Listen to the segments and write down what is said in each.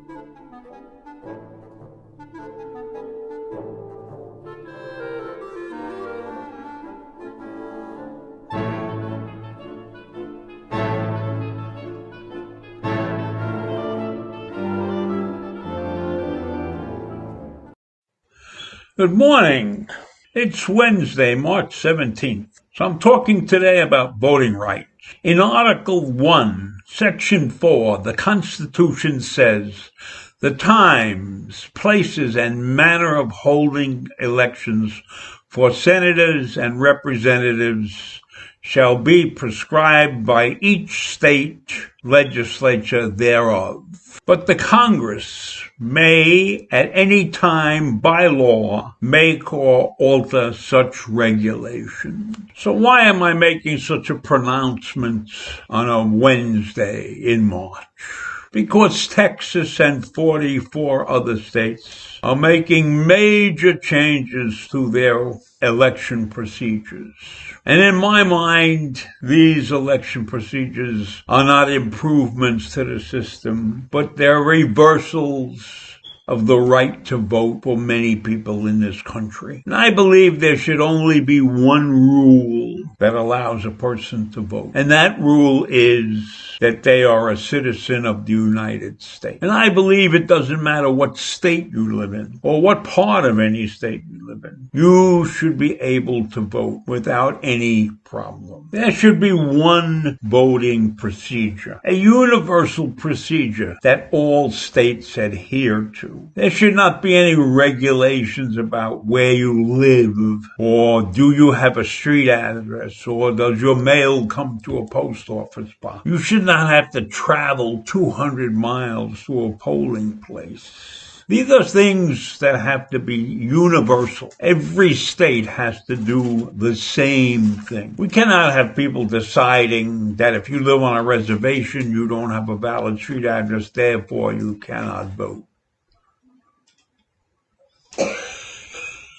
Good morning. It's Wednesday, March 17th. So I'm talking today about voting rights. In Article 1, Section 4, the Constitution says the times, places, and manner of holding elections for senators and representatives shall be prescribed by each state legislature thereof. But the Congress may at any time by law make or alter such regulations. So why am I making such a pronouncement on a Wednesday in March? Because Texas and 44 other states are making major changes to their election procedures. And in my mind, these election procedures are not improvements to the system, but they're reversals of the right to vote for many people in this country. And I believe there should only be one rule that allows a person to vote. And that rule is that they are a citizen of the United States. And I believe it doesn't matter what state you live in or what part of any state you live in. You should be able to vote without any problem. There should be one voting procedure, a universal procedure that all states adhere to. There should not be any regulations about where you live, or do you have a street address, or does your mail come to a post office box. You should not have to travel 200 miles to a polling place. These are things that have to be universal. Every state has to do the same thing. We cannot have people deciding that if you live on a reservation, you don't have a valid street address, therefore you cannot vote.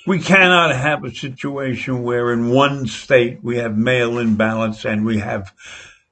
We cannot have a situation where in one state we have mail-in ballots and we have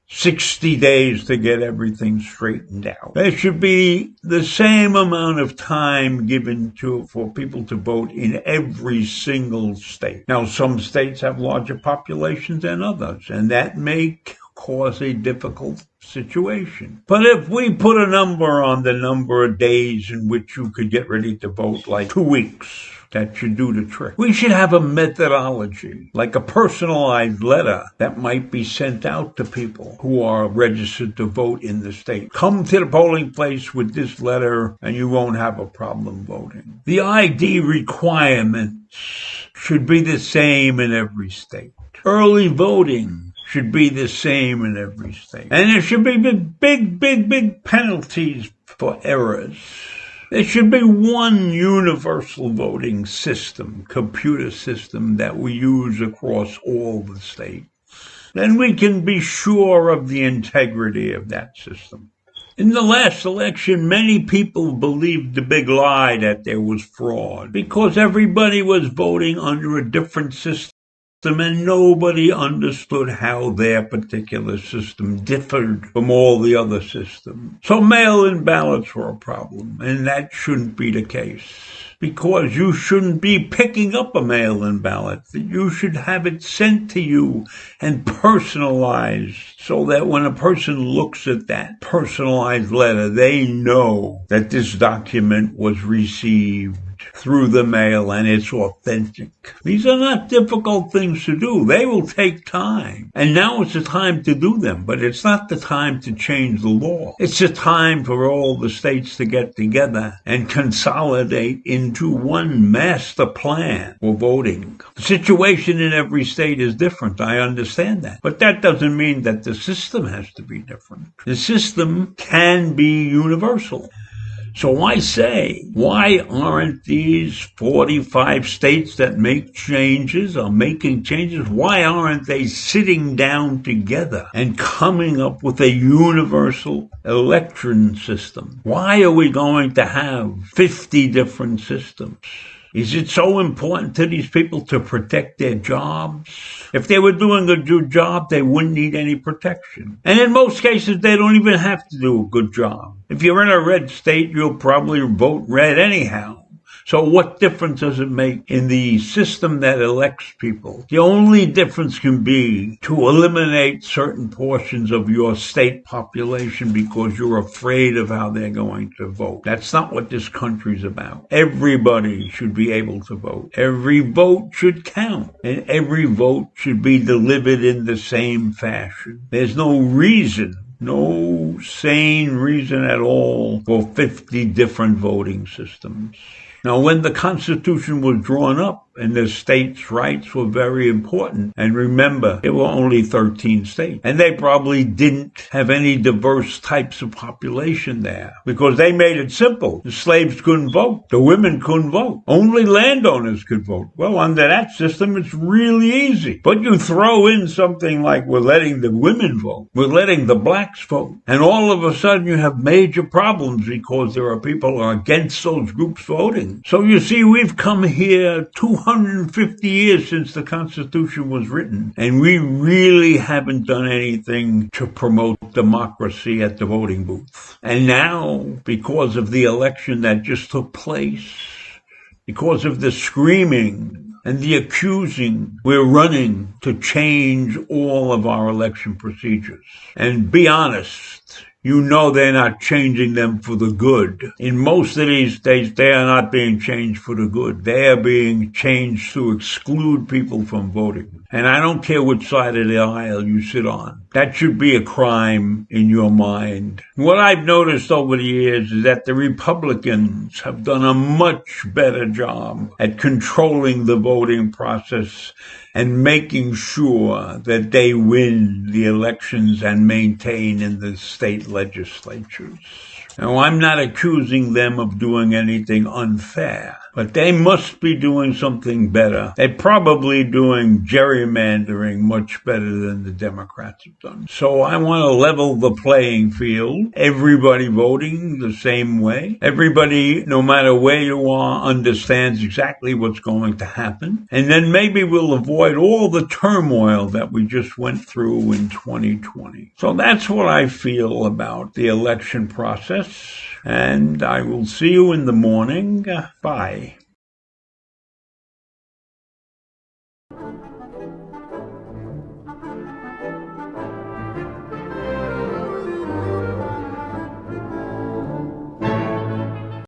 60 days to get everything straightened out. There should be the same amount of time given for people to vote in every single state. Now, some states have larger populations than others, and that may cause a difficult situation. But if we put a number on the number of days in which you could get ready to vote, like 2 weeks, that should do the trick. We should have a methodology, like a personalized letter that might be sent out to people who are registered to vote in the state. Come to the polling place with this letter and you won't have a problem voting. The ID requirements should be the same in every state. Early voting should be the same in every state. And there should be big penalties for errors. There should be one universal voting system, computer system, that we use across all the states. Then we can be sure of the integrity of that system. In the last election, many people believed the big lie that there was fraud because everybody was voting under a different system and nobody understood how their particular system differed from all the other systems. So mail-in ballots were a problem, and that shouldn't be the case. Because you shouldn't be picking up a mail-in ballot. You should have it sent to you and personalized so that when a person looks at that personalized letter, they know that this document was received through the mail and it's authentic. These are not difficult things to do. They will take time. And now it's the time to do them, but it's not the time to change the law. It's the time for all the states to get together and consolidate into one master plan for voting. The situation in every state is different. I understand that. But that doesn't mean that the system has to be different. The system can be universal. So I say, why aren't these 45 states that make changes or making changes, why aren't they sitting down together and coming up with a universal election system? Why are we going to have 50 different systems? Is it so important to these people to protect their jobs? If they were doing a good job, they wouldn't need any protection. And in most cases, they don't even have to do a good job. If you're in a red state, you'll probably vote red anyhow. So what difference does it make in the system that elects people? The only difference can be to eliminate certain portions of your state population because you're afraid of how they're going to vote. That's not what this country's about. Everybody should be able to vote. Every vote should count, and every vote should be delivered in the same fashion. There's no sane reason at all for 50 different voting systems. Now, when the Constitution was drawn up and the states' rights were very important, and remember, there were only 13 states, and they probably didn't have any diverse types of population there because they made it simple. The slaves couldn't vote. The women couldn't vote. Only landowners could vote. Well, under that system, it's really easy. But you throw in something like we're letting the women vote, we're letting the blacks vote, and all of a sudden you have major problems because there are people who are against those groups voting. So you see, we've come here 250 years since the Constitution was written, and we really haven't done anything to promote democracy at the voting booth. And now, because of the election that just took place, because of the screaming and the accusing, we're running to change all of our election procedures. And be honest, you know they're not changing them for the good. In most of these states, they are not being changed for the good. They are being changed to exclude people from voting. And I don't care which side of the aisle you sit on. That should be a crime in your mind. What I've noticed over the years is that the Republicans have done a much better job at controlling the voting process and making sure that they win the elections and maintain in the state legislatures. Now, I'm not accusing them of doing anything unfair, but they must be doing something better. They're probably doing gerrymandering much better than the Democrats have done. So I want to level the playing field. Everybody voting the same way. Everybody, no matter where you are, understands exactly what's going to happen. And then maybe we'll avoid all the turmoil that we just went through in 2020. So that's what I feel about the election process. And I will see you in the morning. Bye.